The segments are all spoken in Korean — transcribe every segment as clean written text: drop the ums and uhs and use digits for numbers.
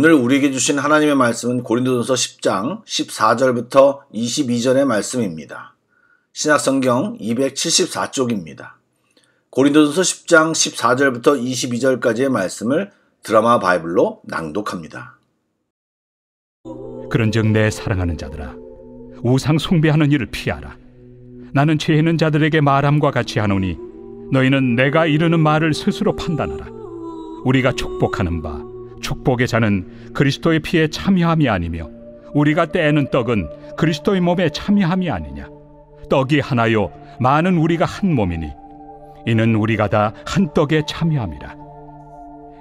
오늘 우리에게 주신 하나님의 말씀은 고린도전서 10장 14절부터 22절의 말씀입니다. 신약성경 274쪽입니다. 고린도전서 10장 14절부터 22절까지의 말씀을 드라마 바이블로 낭독합니다. 그런즉 내 사랑하는 자들아, 우상 숭배하는 일을 피하라. 나는 죄 있는 자들에게 말함과 같이 하노니 너희는 내가 이르는 말을 스스로 판단하라. 우리가 축복하는 바 축복의 자는 그리스도의 피에 참여함이 아니며 우리가 떼는 떡은 그리스도의 몸에 참여함이 아니냐. 떡이 하나요 많은 우리가 한 몸이니 이는 우리가 다 한 떡에 참여함이라.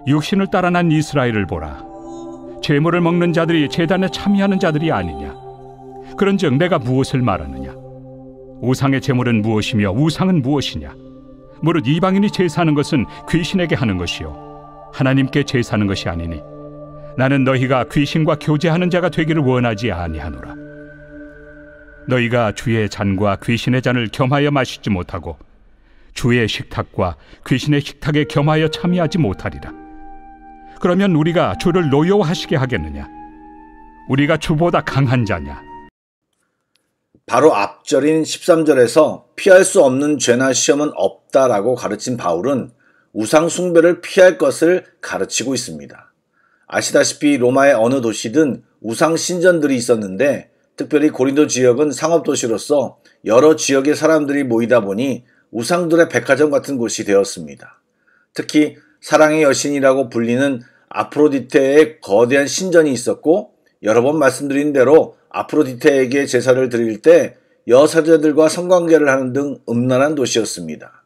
육신을 따라 난 이스라엘을 보라. 제물을 먹는 자들이 제단에 참여하는 자들이 아니냐. 그런즉 내가 무엇을 말하느냐. 우상의 제물은 무엇이며 우상은 무엇이냐. 무릇 이방인이 제사하는 것은 귀신에게 하는 것이요 하나님께 제사하는 것이 아니니 나는 너희가 귀신과 교제하는 자가 되기를 원하지 아니하노라. 너희가 주의 잔과 귀신의 잔을 겸하여 마시지 못하고 주의 식탁과 귀신의 식탁에 겸하여 참여하지 못하리라. 그러면 우리가 주를 노여워하시게 하겠느냐. 우리가 주보다 강한 자냐. 바로 앞절인 13절에서 피할 수 없는 죄나 시험은 없다라고 가르친 바울은 우상 숭배를 피할 것을 가르치고 있습니다. 아시다시피 로마의 어느 도시든 우상 신전들이 있었는데 특별히 고린도 지역은 상업도시로서 여러 지역의 사람들이 모이다 보니 우상들의 백화점 같은 곳이 되었습니다. 특히 사랑의 여신이라고 불리는 아프로디테의 거대한 신전이 있었고 여러 번 말씀드린 대로 아프로디테에게 제사를 드릴 때 여사제들과 성관계를 하는 등 음란한 도시였습니다.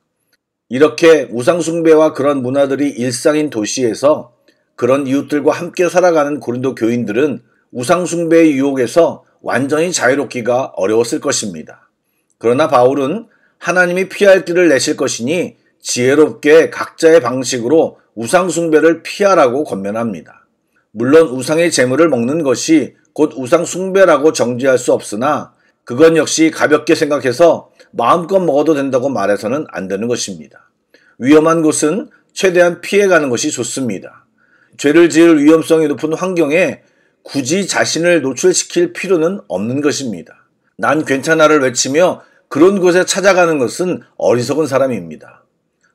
이렇게 우상숭배와 그런 문화들이 일상인 도시에서 그런 이웃들과 함께 살아가는 고린도 교인들은 우상숭배의 유혹에서 완전히 자유롭기가 어려웠을 것입니다. 그러나 바울은 하나님이 피할 길을 내실 것이니 지혜롭게 각자의 방식으로 우상숭배를 피하라고 권면합니다. 물론 우상의 제물을 먹는 것이 곧 우상숭배라고 정죄할 수 없으나 그건 역시 가볍게 생각해서 마음껏 먹어도 된다고 말해서는 안 되는 것입니다. 위험한 곳은 최대한 피해가는 것이 좋습니다. 죄를 지을 위험성이 높은 환경에 굳이 자신을 노출시킬 필요는 없는 것입니다. 난 괜찮아를 외치며 그런 곳에 찾아가는 것은 어리석은 사람입니다.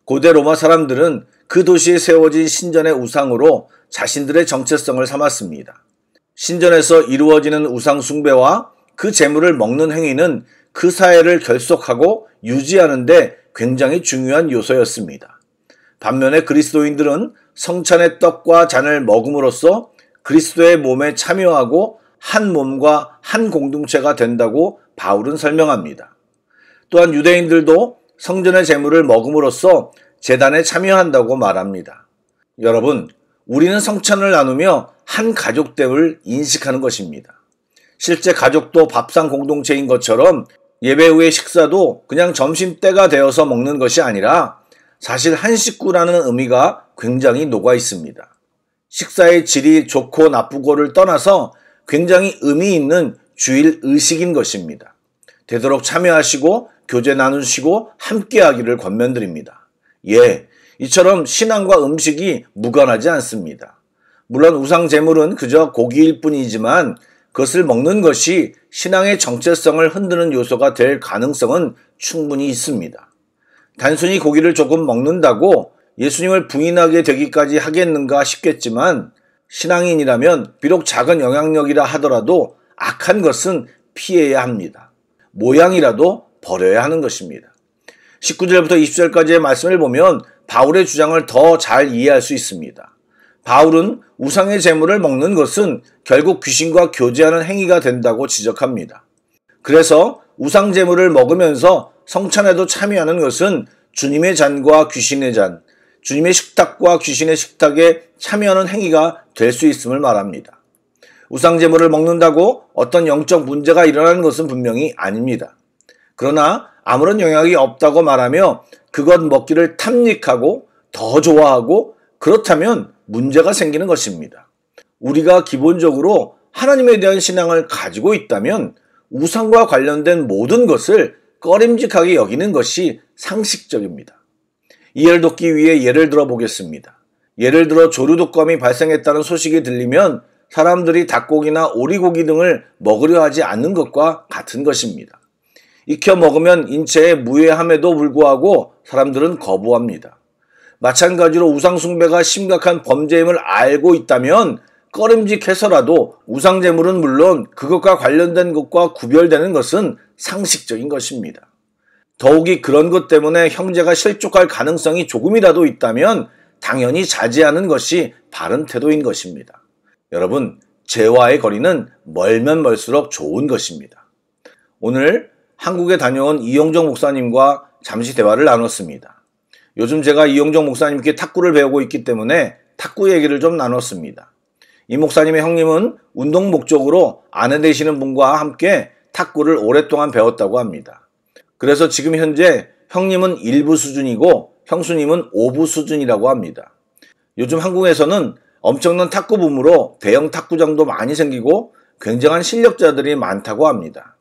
고대 로마 사람들은 그 도시에 세워진 신전의 우상으로 자신들의 정체성을 삼았습니다. 신전에서 이루어지는 우상 숭배와 그 제물을 먹는 행위는 그 사회를 결속하고 유지하는 데 굉장히 중요한 요소였습니다. 반면에 그리스도인들은 성찬의 떡과 잔을 먹음으로써 그리스도의 몸에 참여하고 한 몸과 한 공동체가 된다고 바울은 설명합니다. 또한 유대인들도 성전의 제물을 먹음으로써 제단에 참여한다고 말합니다. 여러분, 우리는 성찬을 나누며 한 가족됨을 인식하는 것입니다. 실제 가족도 밥상 공동체인 것처럼 예배 후의 식사도 그냥 점심때가 되어서 먹는 것이 아니라 사실 한 식구라는 의미가 굉장히 녹아 있습니다. 식사의 질이 좋고 나쁘고를 떠나서 굉장히 의미 있는 주일 의식인 것입니다. 되도록 참여하시고 교제 나누시고 함께하기를 권면드립니다. 이처럼 신앙과 음식이 무관하지 않습니다. 물론 우상 제물은 그저 고기일 뿐이지만 그것을 먹는 것이 신앙의 정체성을 흔드는 요소가 될 가능성은 충분히 있습니다. 단순히 고기를 조금 먹는다고 예수님을 부인하게 되기까지 하겠는가 싶겠지만 신앙인이라면 비록 작은 영향력이라 하더라도 악한 것은 피해야 합니다. 모양이라도 버려야 하는 것입니다. 19절부터 20절까지의 말씀을 보면 바울의 주장을 더 잘 이해할 수 있습니다. 바울은 우상의 제물을 먹는 것은 결국 귀신과 교제하는 행위가 된다고 지적합니다. 그래서 우상 제물을 먹으면서 성찬에도 참여하는 것은 주님의 잔과 귀신의 잔, 주님의 식탁과 귀신의 식탁에 참여하는 행위가 될 수 있음을 말합니다. 우상 제물을 먹는다고 어떤 영적 문제가 일어나는 것은 분명히 아닙니다. 그러나 아무런 영향이 없다고 말하며 그것 먹기를 탐닉하고 더 좋아하고 그렇다면 문제가 생기는 것입니다. 우리가 기본적으로 하나님에 대한 신앙을 가지고 있다면 우상과 관련된 모든 것을 꺼림직하게 여기는 것이 상식적입니다. 이해를 돕기 위해 예를 들어 보겠습니다. 예를 들어 조류독감이 발생했다는 소식이 들리면 사람들이 닭고기나 오리고기 등을 먹으려 하지 않는 것과 같은 것입니다. 익혀 먹으면 인체에 무해함에도 불구하고 사람들은 거부합니다. 마찬가지로 우상숭배가 심각한 범죄임을 알고 있다면 꺼림직해서라도 우상제물은 물론 그것과 관련된 것과 구별되는 것은 상식적인 것입니다. 더욱이 그런 것 때문에 형제가 실족할 가능성이 조금이라도 있다면 당연히 자제하는 것이 바른 태도인 것입니다. 여러분, 죄와의 거리는 멀면 멀수록 좋은 것입니다. 오늘 한국에 다녀온 이용정 목사님과 잠시 대화를 나눴습니다. 요즘 제가 이용정 목사님께 탁구를 배우고 있기 때문에 탁구 얘기를 좀 나눴습니다. 이 목사님의 형님은 운동 목적으로 아내 되시는 분과 함께 탁구를 오랫동안 배웠다고 합니다. 그래서 지금 현재 형님은 1부 수준이고 형수님은 5부 수준이라고 합니다. 요즘 한국에서는 엄청난 탁구 붐으로 대형 탁구장도 많이 생기고 굉장한 실력자들이 많다고 합니다.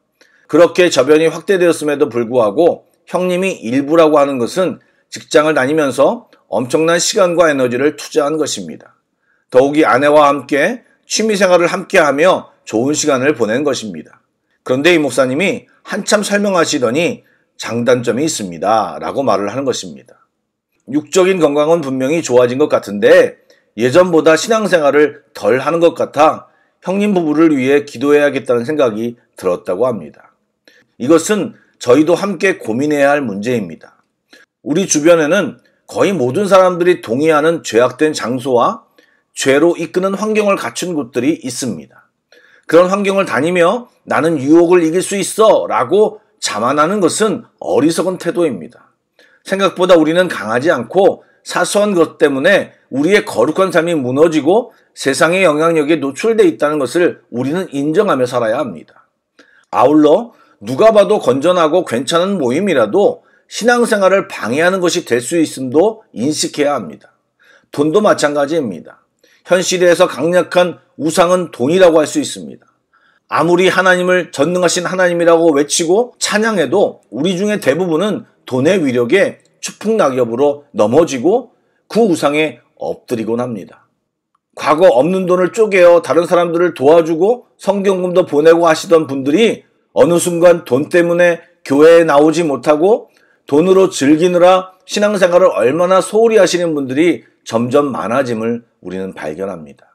그렇게 저변이 확대되었음에도 불구하고 형님이 1부라고 하는 것은 직장을 다니면서 엄청난 시간과 에너지를 투자한 것입니다. 더욱이 아내와 함께 취미생활을 함께하며 좋은 시간을 보낸 것입니다. 그런데 이 목사님이 한참 설명하시더니 장단점이 있습니다 라고 말을 하는 것입니다. 육적인 건강은 분명히 좋아진 것 같은데 예전보다 신앙생활을 덜 하는 것 같아 형님 부부를 위해 기도해야겠다는 생각이 들었다고 합니다. 이것은 저희도 함께 고민해야 할 문제입니다. 우리 주변에는 거의 모든 사람들이 동의하는 죄악된 장소와 죄로 이끄는 환경을 갖춘 곳들이 있습니다. 그런 환경을 다니며 나는 유혹을 이길 수 있어 라고 자만하는 것은 어리석은 태도입니다. 생각보다 우리는 강하지 않고 사소한 것 때문에 우리의 거룩한 삶이 무너지고 세상의 영향력에 노출되어 있다는 것을 우리는 인정하며 살아야 합니다. 아울러 누가 봐도 건전하고 괜찮은 모임이라도 신앙생활을 방해하는 것이 될 수 있음도 인식해야 합니다. 돈도 마찬가지입니다. 현 시대에서 강력한 우상은 돈이라고 할 수 있습니다. 아무리 하나님을 전능하신 하나님이라고 외치고 찬양해도 우리 중에 대부분은 돈의 위력에 추풍낙엽으로 넘어지고 그 우상에 엎드리곤 합니다. 과거 없는 돈을 쪼개어 다른 사람들을 도와주고 성경금도 보내고 하시던 분들이 어느 순간 돈 때문에 교회에 나오지 못하고 돈으로 즐기느라 신앙생활을 얼마나 소홀히 하시는 분들이 점점 많아짐을 우리는 발견합니다.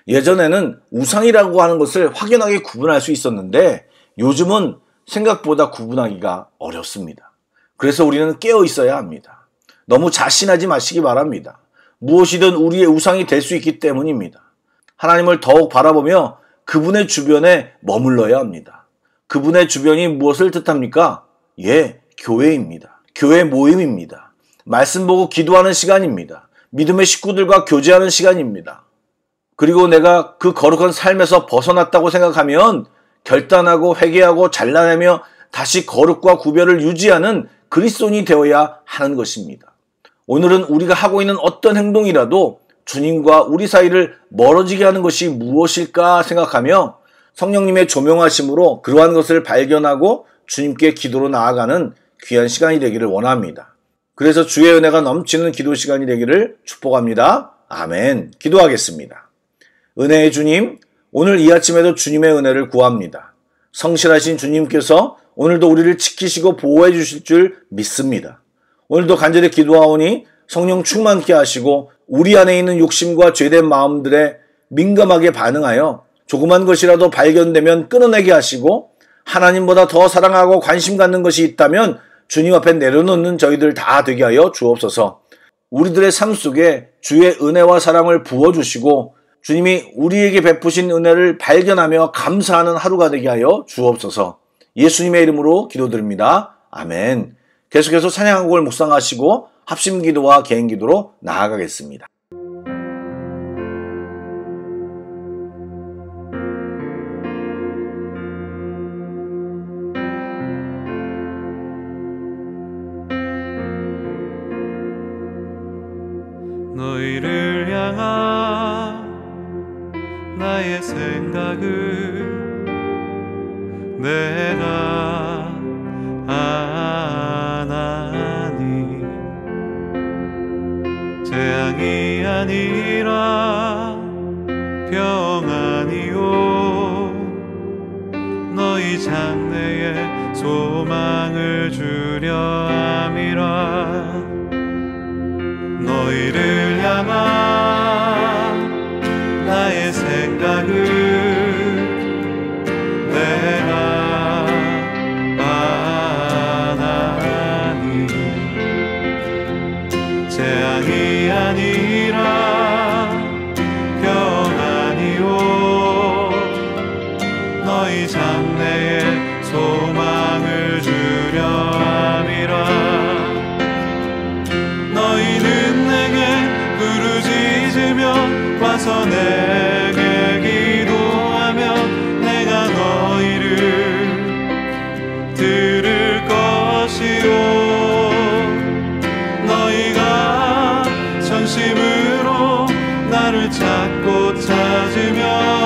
예전에는 우상이라고 하는 것을 확연하게 구분할 수 있었는데 요즘은 생각보다 구분하기가 어렵습니다. 그래서 우리는 깨어 있어야 합니다. 너무 자신하지 마시기 바랍니다. 무엇이든 우리의 우상이 될 수 있기 때문입니다. 하나님을 더욱 바라보며 그분의 주변에 머물러야 합니다. 그분의 주변이 무엇을 뜻합니까? 교회입니다. 교회 모임입니다. 말씀 보고 기도하는 시간입니다. 믿음의 식구들과 교제하는 시간입니다. 그리고 내가 그 거룩한 삶에서 벗어났다고 생각하면 결단하고 회개하고 잘라내며 다시 거룩과 구별을 유지하는 그리스도인이 되어야 하는 것입니다. 오늘은 우리가 하고 있는 어떤 행동이라도 주님과 우리 사이를 멀어지게 하는 것이 무엇일까 생각하며 성령님의 조명하심으로 그러한 것을 발견하고 주님께 기도로 나아가는 귀한 시간이 되기를 원합니다. 그래서 주의 은혜가 넘치는 기도 시간이 되기를 축복합니다. 아멘. 기도하겠습니다. 은혜의 주님, 오늘 이 아침에도 주님의 은혜를 구합니다. 성실하신 주님께서 오늘도 우리를 지키시고 보호해 주실 줄 믿습니다. 오늘도 간절히 기도하오니 성령 충만케 하시고 우리 안에 있는 욕심과 죄된 마음들에 민감하게 반응하여 조그만 것이라도 발견되면 끊어내게 하시고 하나님보다 더 사랑하고 관심 갖는 것이 있다면 주님 앞에 내려놓는 저희들 다 되게 하여 주옵소서. 우리들의 삶 속에 주의 은혜와 사랑을 부어주시고 주님이 우리에게 베푸신 은혜를 발견하며 감사하는 하루가 되게 하여 주옵소서. 예수님의 이름으로 기도드립니다. 아멘. 계속해서 찬양곡을 묵상하시고 합심기도와 개인기도로 나아가겠습니다. 너희를 향한 나의 생각을 내가 아나니 재앙이 아니라 평안 찾고 찾으면